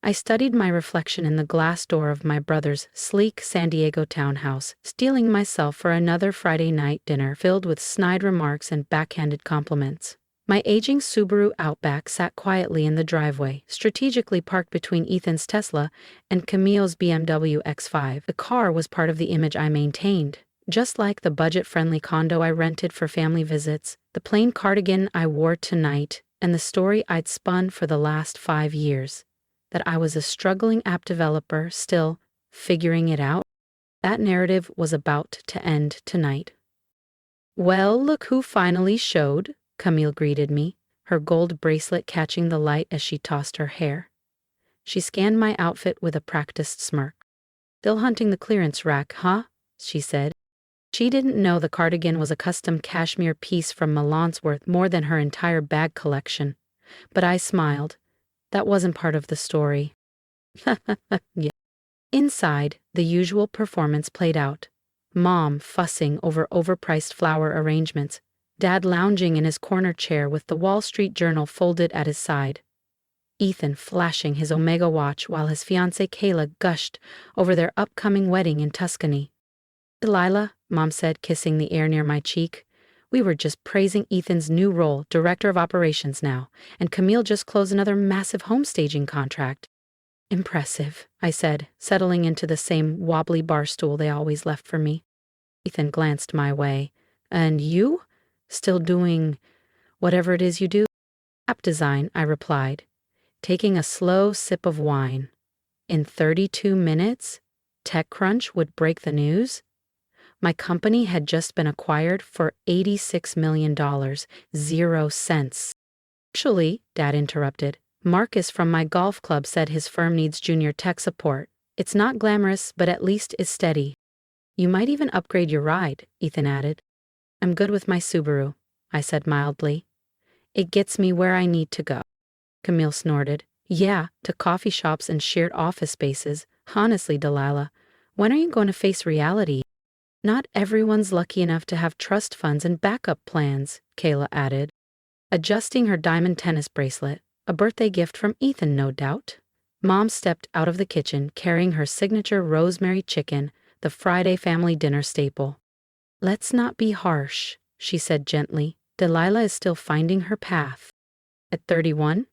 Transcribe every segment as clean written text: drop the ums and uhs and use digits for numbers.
I studied my reflection in the glass door of my brother's sleek San Diego townhouse, steeling myself for another Friday night dinner filled with snide remarks and backhanded compliments. My aging Subaru Outback sat quietly in the driveway, strategically parked between Ethan's Tesla and Camille's BMW X5. The car was part of the image I maintained. Just like the budget-friendly condo I rented for family visits, the plain cardigan I wore tonight, and the story I'd spun for the last 5 years. That I was a struggling app developer still figuring it out. That narrative was about to end tonight. "Well, look who finally showed," Camille greeted me, her gold bracelet catching the light as she tossed her hair. She scanned my outfit with a practiced smirk. "Still hunting the clearance rack, huh?" she said. She didn't know the cardigan was a custom cashmere piece from Milan's worth more than her entire bag collection. But I smiled. That wasn't part of the story. Yeah. Inside, the usual performance played out. Mom fussing over overpriced flower arrangements, Dad lounging in his corner chair with the Wall Street Journal folded at his side. Ethan flashing his Omega watch while his fiancée Kayla gushed over their upcoming wedding in Tuscany. "Delilah," Mom said, kissing the air near my cheek, "we were just praising Ethan's new role, Director of Operations now, and Camille just closed another massive home staging contract." "Impressive," I said, settling into the same wobbly bar stool they always left for me. Ethan glanced my way. "And you? Still doing whatever it is you do?" "App design," I replied, taking a slow sip of wine. In 32 minutes, TechCrunch would break the news. My company had just been acquired for $86 million, 0 cents. "Actually," Dad interrupted, "Marcus from my golf club said his firm needs junior tech support. It's not glamorous, but at least is steady." "You might even upgrade your ride," Ethan added. "I'm good with my Subaru," I said mildly. "It gets me where I need to go." Camille snorted. "Yeah, to coffee shops and shared office spaces. Honestly, Delilah, when are you going to face reality?" "Not everyone's lucky enough to have trust funds and backup plans," Kayla added, adjusting her diamond tennis bracelet, a birthday gift from Ethan, no doubt. Mom stepped out of the kitchen carrying her signature rosemary chicken, the Friday family dinner staple. "Let's not be harsh," she said gently. "Delilah is still finding her path." "At 31?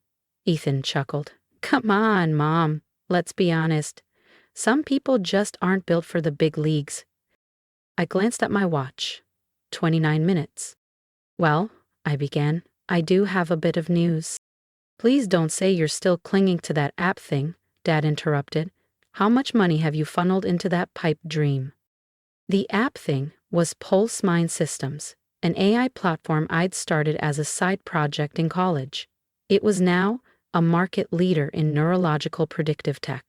Ethan chuckled. "Come on, Mom. Let's be honest. Some people just aren't built for the big leagues." I glanced at my watch. 29 minutes. "Well," I began, "I do have a bit of news." "Please don't say you're still clinging to that app thing," Dad interrupted. "How much money have you funneled into that pipe dream?" The app thing was Pulse Mind Systems, an AI platform I'd started as a side project in college. It was now a market leader in neurological predictive tech.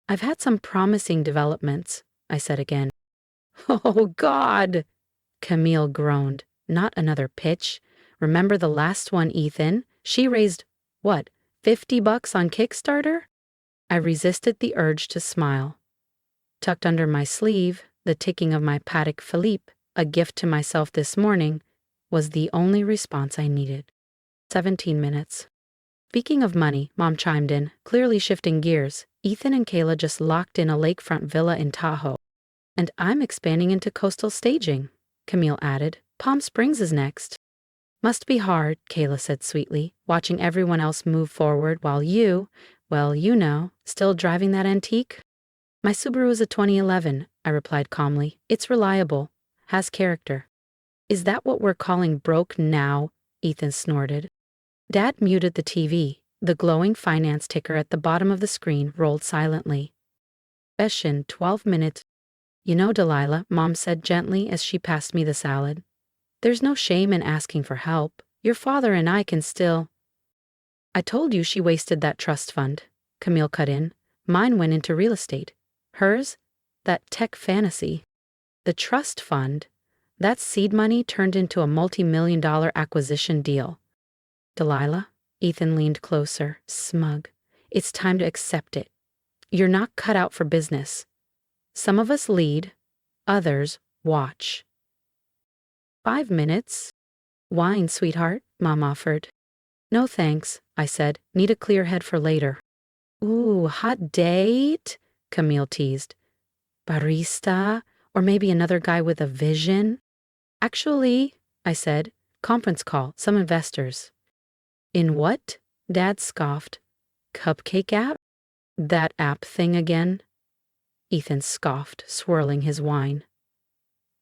"I've had some promising developments," I said again. "Oh, God!" Camille groaned. "Not another pitch. Remember the last one, Ethan? She raised, what, $50 on Kickstarter?" I resisted the urge to smile. Tucked under my sleeve, the ticking of my Patek Philippe, a gift to myself this morning, was the only response I needed. 17 minutes. "Speaking of money," Mom chimed in, clearly shifting gears. "Ethan and Kayla just locked in a lakefront villa in Tahoe. And I'm expanding into coastal staging," Camille added. "Palm Springs is next." "Must be hard," Kayla said sweetly, "watching everyone else move forward while you, well, you know, still driving that antique." "My Subaru is a 2011, I replied calmly. "It's reliable, has character." "Is that what we're calling broke now?" Ethan snorted. Dad muted the TV. The glowing finance ticker at the bottom of the screen rolled silently. "Session 12 minutes. You know, Delilah," Mom said gently as she passed me the salad, "there's no shame in asking for help. Your father and I can still—" "I told you she wasted that trust fund," Camille cut in. "Mine went into real estate. Hers? That tech fantasy. The trust fund? That's seed money turned into a multi-million-dollar acquisition deal." "Delilah," Ethan leaned closer, smug, "it's time to accept it. You're not cut out for business. Some of us lead, others watch." 5 minutes. "Wine, sweetheart," Mom offered. "No thanks," I said. "Need a clear head for later." Ooh, hot date? Camille teased. Barista? Or maybe another guy with a vision? Actually, I said, conference call, some investors. In what? Dad scoffed. Cupcake app? That app thing again? Ethan scoffed, swirling his wine.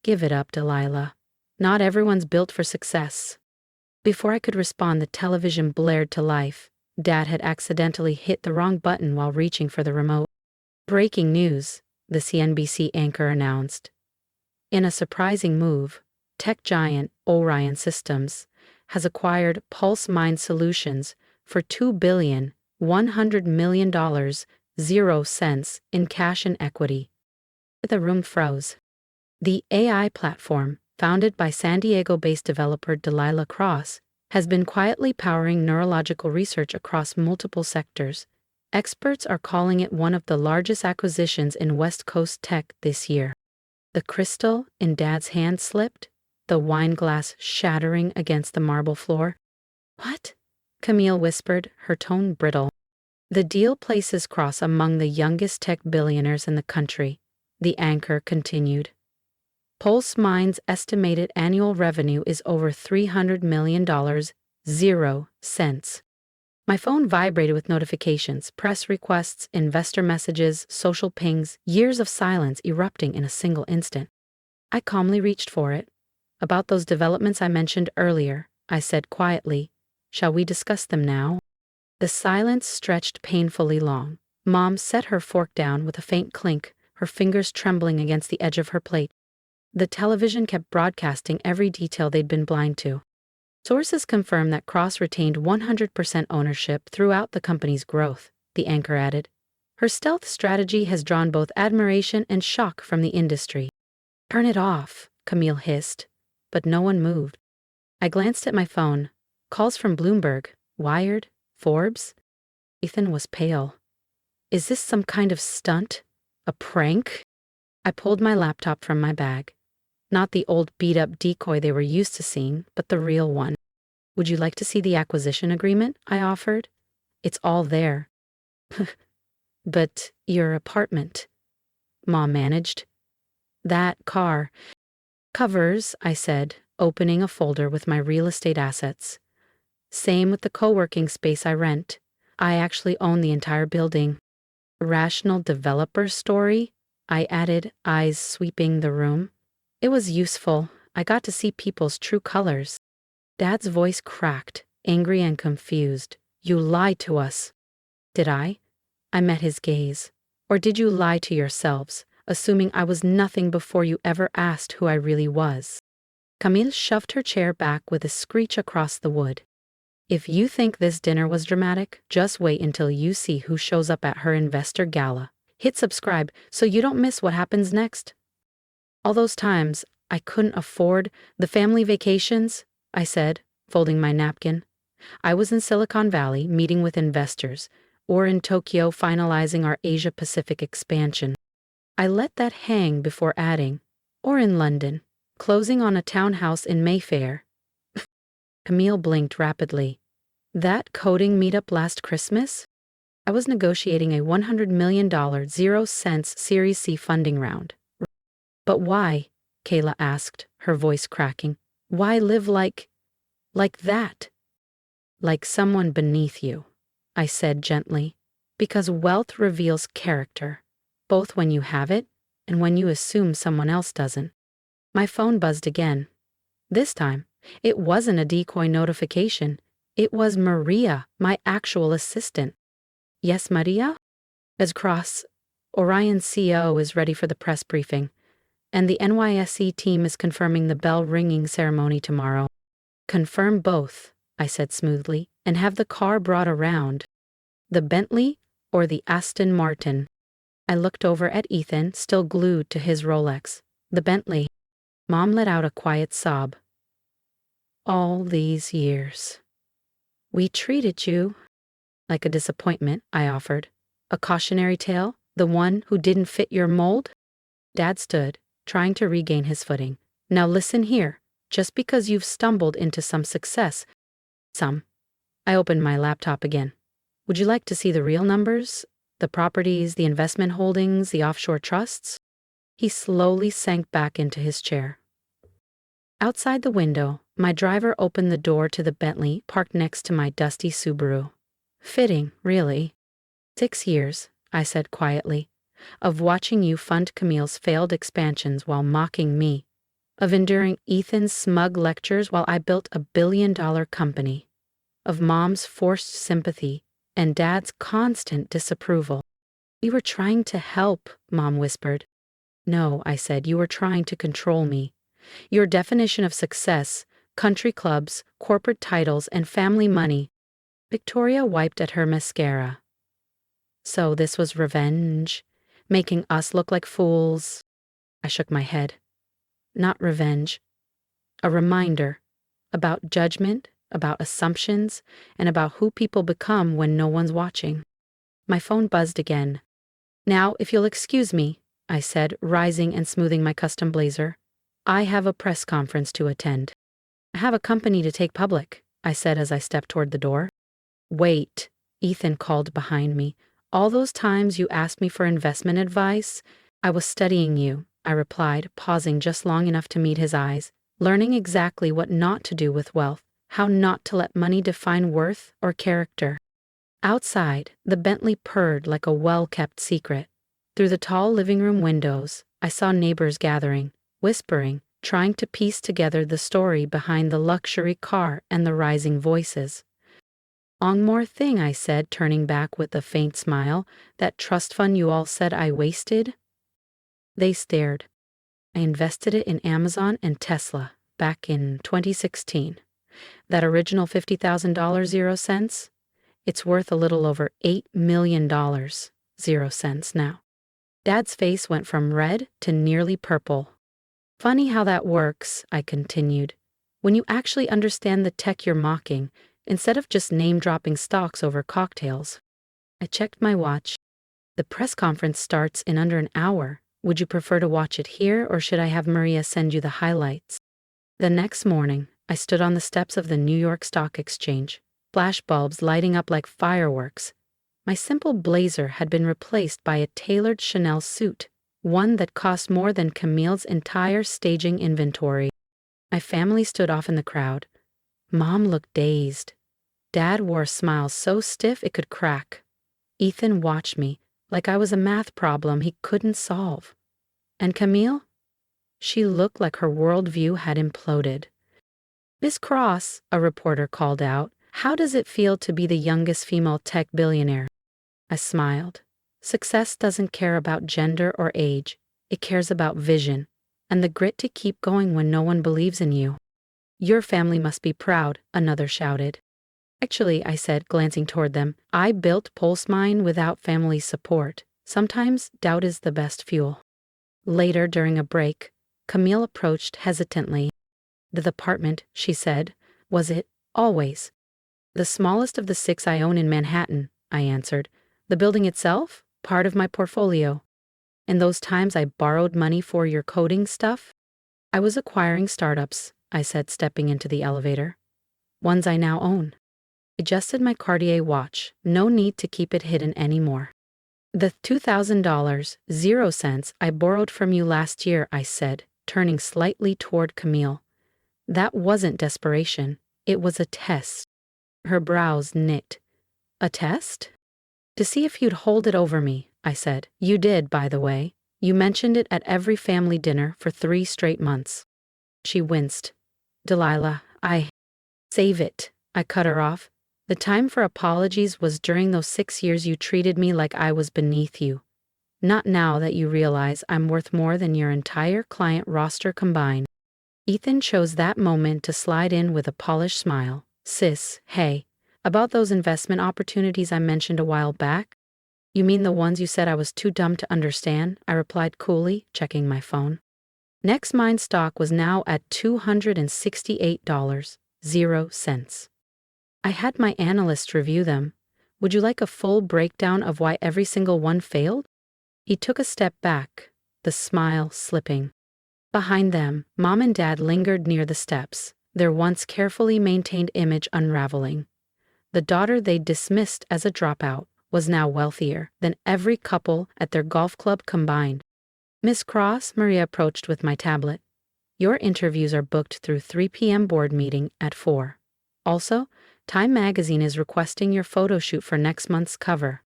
Give it up, Delilah. Not everyone's built for success. Before I could respond, the television blared to life. Dad had accidentally hit the wrong button while reaching for the remote. Breaking news, the CNBC anchor announced. In a surprising move, tech giant Orion Systems has acquired Pulse Mind Solutions for $2,100,000,000, 0 cents in cash and equity. The room froze. The AI platform, founded by San Diego-based developer Delilah Cross, has been quietly powering neurological research across multiple sectors. Experts are calling it one of the largest acquisitions in West Coast tech this year. The crystal in Dad's hand slipped, the wine glass shattering against the marble floor. What? Camille whispered, her tone brittle. The deal places Cross among the youngest tech billionaires in the country, the anchor continued. Pulse Mind's estimated annual revenue is over $300 million, 0 cents. My phone vibrated with notifications, press requests, investor messages, social pings, years of silence erupting in a single instant. I calmly reached for it. About those developments I mentioned earlier, I said quietly, shall we discuss them now? The silence stretched painfully long. Mom set her fork down with a faint clink, her fingers trembling against the edge of her plate. The television kept broadcasting every detail they'd been blind to. Sources confirm that Cross retained 100% ownership throughout the company's growth, the anchor added. Her stealth strategy has drawn both admiration and shock from the industry. Turn it off, Camille hissed, but no one moved. I glanced at my phone. Calls from Bloomberg, Wired, Forbes. Ethan was pale. Is this some kind of stunt? A prank? I pulled my laptop from my bag. Not the old beat-up decoy they were used to seeing, but the real one. Would you like to see the acquisition agreement? I offered. It's all there. But your apartment, Mom managed. That car. Covers, I said, opening a folder with my real estate assets. Same with the co-working space I rent. I actually own the entire building. Rational developer story? I added, eyes sweeping the room. It was useful. I got to see people's true colors. Dad's voice cracked, angry and confused. You lied to us. Did I? I met his gaze. Or did you lie to yourselves, assuming I was nothing before you ever asked who I really was? Camille shoved her chair back with a screech across the wood. If you think this dinner was dramatic, just wait until you see who shows up at her investor gala. Hit subscribe so you don't miss what happens next. All those times I couldn't afford the family vacations, I said, folding my napkin. I was in Silicon Valley meeting with investors, or in Tokyo finalizing our Asia-Pacific expansion. I let that hang before adding, or in London, closing on a townhouse in Mayfair. Camille blinked rapidly. That coding meetup last Christmas? I was negotiating a $100 million 0 cents Series C funding round. But why? Kayla asked, her voice cracking. Why live like that? Like someone beneath you, I said gently. Because wealth reveals character, both when you have it and when you assume someone else doesn't. My phone buzzed again. This time, it wasn't a decoy notification. It was Maria, my actual assistant. Yes, Maria? As Cross, Orion's CEO is ready for the press briefing, and the NYSE team is confirming the bell-ringing ceremony tomorrow. Confirm both, I said smoothly, and have the car brought around. The Bentley or the Aston Martin? I looked over at Ethan, still glued to his Rolex. The Bentley. Mom let out a quiet sob. All these years. We treated you like a disappointment, I offered. A cautionary tale? The one who didn't fit your mold? Dad stood, trying to regain his footing. Now listen here. Just because you've stumbled into some success. I opened my laptop again. Would you like to see the real numbers? The properties, the investment holdings, the offshore trusts? He slowly sank back into his chair. Outside the window, my driver opened the door to the Bentley parked next to my dusty Subaru. Fitting, really. 6 years, I said quietly, of watching you fund Camille's failed expansions while mocking me, of enduring Ethan's smug lectures while I built a billion-dollar company, of Mom's forced sympathy and Dad's constant disapproval. We were trying to help, Mom whispered. No, I said, you were trying to control me. Your definition of success, country clubs, corporate titles, and family money. Victoria wiped at her mascara. So this was revenge, making us look like fools. I shook my head. Not revenge. A reminder about judgment, about assumptions, and about who people become when no one's watching. My phone buzzed again. Now, if you'll excuse me, I said, rising and smoothing my custom blazer. I have a press conference to attend. I have a company to take public, I said as I stepped toward the door. Wait, Ethan called behind me. All those times you asked me for investment advice, I was studying you, I replied, pausing just long enough to meet his eyes, learning exactly what not to do with wealth, how not to let money define worth or character. Outside, the Bentley purred like a well-kept secret. Through the tall living room windows, I saw neighbors gathering, whispering, trying to piece together the story behind the luxury car and the rising voices. One more thing, I said, turning back with a faint smile, that trust fund you all said I wasted? They stared. I invested it in Amazon and Tesla back in 2016. That original $50,000 0 cents? It's worth a little over $8 million 0 cents now. Dad's face went from red to nearly purple. Funny how that works, I continued. When you actually understand the tech you're mocking, instead of just name-dropping stocks over cocktails. I checked my watch. The press conference starts in under an hour. Would you prefer to watch it here, or should I have Maria send you the highlights? The next morning, I stood on the steps of the New York Stock Exchange, flashbulbs lighting up like fireworks. My simple blazer had been replaced by a tailored Chanel suit, one that cost more than Camille's entire staging inventory. My family stood off in the crowd. Mom looked dazed. Dad wore a smile so stiff it could crack. Ethan watched me like I was a math problem he couldn't solve. And Camille? She looked like her worldview had imploded. Miss Cross, a reporter called out, how does it feel to be the youngest female tech billionaire? I smiled. Success doesn't care about gender or age. It cares about vision and the grit to keep going when no one believes in you. Your family must be proud, another shouted. Actually, I said, glancing toward them, I built Pulse Mine without family support. Sometimes doubt is the best fuel. Later, during a break, Camille approached hesitantly. The apartment, she said, was it? Always. The smallest of the 6 I own in Manhattan, I answered. The building itself? Part of my portfolio. And those times I borrowed money for your coding stuff? I was acquiring startups, I said, stepping into the elevator. Ones I now own. Adjusted my Cartier watch. No need to keep it hidden anymore. The $2,000 0 cents I borrowed from you last year, I said, turning slightly toward Camille. That wasn't desperation. It was a test. Her brows knit. A test? To see if you'd hold it over me, I said. You did, by the way. You mentioned it at every family dinner for 3 straight months. She winced. Delilah, Save it, I cut her off. The time for apologies was during those 6 years you treated me like I was beneath you. Not now that you realize I'm worth more than your entire client roster combined. Ethan chose that moment to slide in with a polished smile. Sis, hey, about those investment opportunities I mentioned a while back? You mean the ones you said I was too dumb to understand? I replied coolly, checking my phone. Next Mine stock was now at $268 0 cents. I had my analyst review them. Would you like a full breakdown of why every single one failed? He took a step back, the smile slipping. Behind them, Mom and Dad lingered near the steps, their once carefully maintained image unraveling. the daughter they dismissed as a dropout, was now wealthier than every couple at their golf club combined. "Miss Cross," Maria approached with my tablet. "Your interviews are booked through 3 p.m. board meeting at 4. Also, Time Magazine is requesting your photo shoot for next month's cover."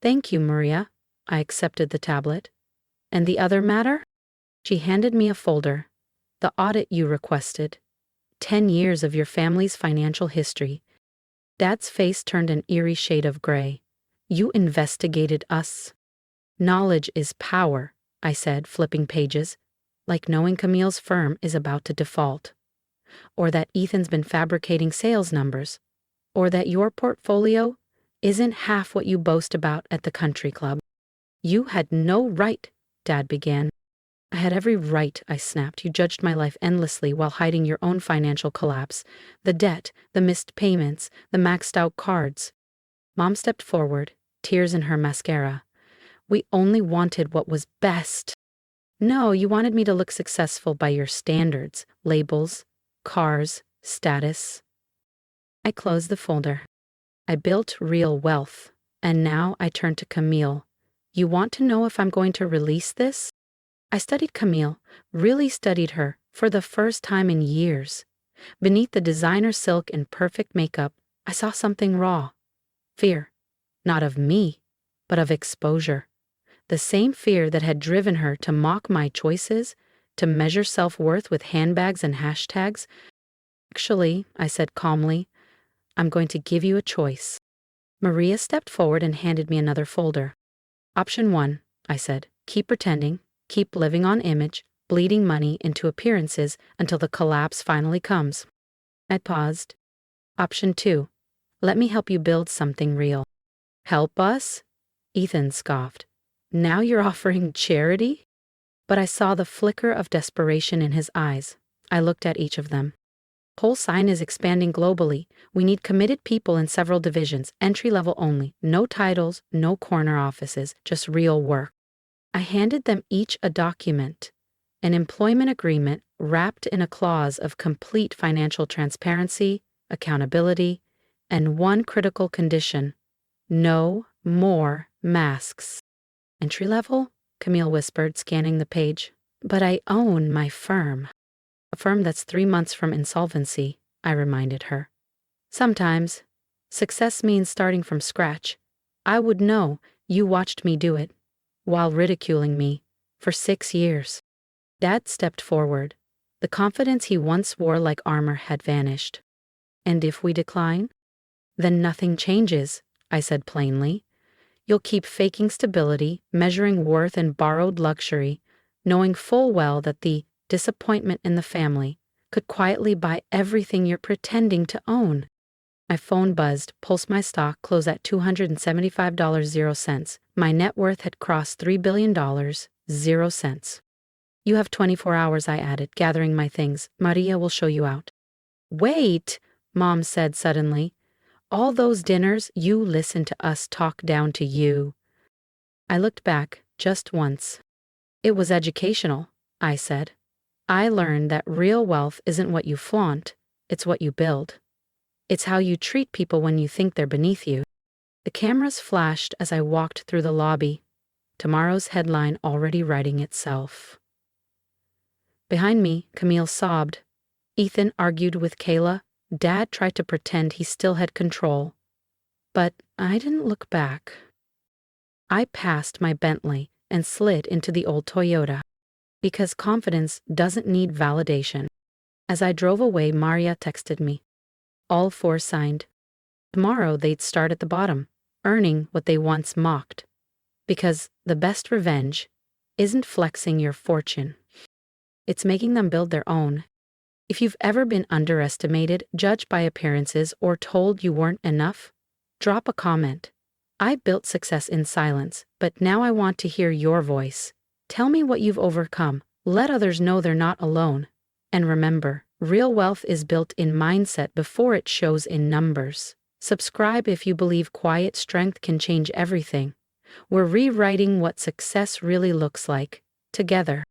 "Thank you, Maria." I accepted the tablet. "And the other matter?" She handed me a folder. "The audit you requested. 10 years of your family's financial history." Dad's face turned an eerie shade of gray. "You investigated us." "Knowledge is power," I said, flipping pages, like knowing Camille's firm is about to default. Or that Ethan's been fabricating sales numbers. Or that your portfolio isn't half what you boast about at the country club. "You had no right," Dad began. "I had every right," I snapped. "You judged my life endlessly while hiding your own financial collapse. The debt, the missed payments, the maxed out cards." Mom stepped forward, tears in her mascara. "We only wanted what was best." "No, you wanted me to look successful by your standards, labels, cars, status." I closed the folder. I built real wealth, and now I turn to Camille. "You want to know if I'm going to release this?" I studied Camille, really studied her, for the first time in years. Beneath the designer silk and perfect makeup, I saw something raw. Fear. Not of me, but of exposure. The same fear that had driven her to mock my choices, to measure self-worth with handbags and hashtags. "Actually," I said calmly, "I'm going to give you a choice." Maria stepped forward and handed me another folder. "Option 1, I said, "keep pretending, keep living on image, bleeding money into appearances until the collapse finally comes." I paused. "Option 2, let me help you build something real." "Help us?" Ethan scoffed. "Now you're offering charity?" But I saw the flicker of desperation in his eyes. I looked at each of them. "Whole Sign is expanding globally. We need committed people in several divisions, entry level only. No titles, no corner offices, just real work." I handed them each a document, an employment agreement wrapped in a clause of complete financial transparency, accountability, and one critical condition: no more masks. "Entry level?" Camille whispered, scanning the page. "But I own my firm." "A firm that's 3 months from insolvency," I reminded her. "Sometimes success means starting from scratch. I would know. You watched me do it, while ridiculing me, for 6 years." Dad stepped forward. The confidence he once wore like armor had vanished. "And if we decline?" "Then nothing changes," I said plainly. "You'll keep faking stability, measuring worth in borrowed luxury, knowing full well that the disappointment in the family could quietly buy everything you're pretending to own." My phone buzzed, pulse my stock closed at $275.00. My net worth had crossed $3 billion, 0 cents. "You have 24 hours, I added, gathering my things. Maria will show you out." "Wait," Mom said suddenly. "All those dinners, you listened to us talk down to you." I looked back, just once. "It was educational," I said. "I learned that real wealth isn't what you flaunt, it's what you build. It's how you treat people when you think they're beneath you." The cameras flashed as I walked through the lobby, tomorrow's headline already writing itself. Behind me, Camille sobbed. Ethan argued with Kayla. Dad tried to pretend he still had control. But I didn't look back. I passed my Bentley and slid into the old Toyota. Because confidence doesn't need validation. As I drove away, Maria texted me. All 4 signed. Tomorrow they'd start at the bottom, earning what they once mocked. Because the best revenge isn't flexing your fortune. It's making them build their own. If you've ever been underestimated, judged by appearances, or told you weren't enough, drop a comment. I built success in silence, but now I want to hear your voice. Tell me what you've overcome. Let others know they're not alone. And remember, real wealth is built in mindset before it shows in numbers. Subscribe if you believe quiet strength can change everything. We're rewriting what success really looks like, together.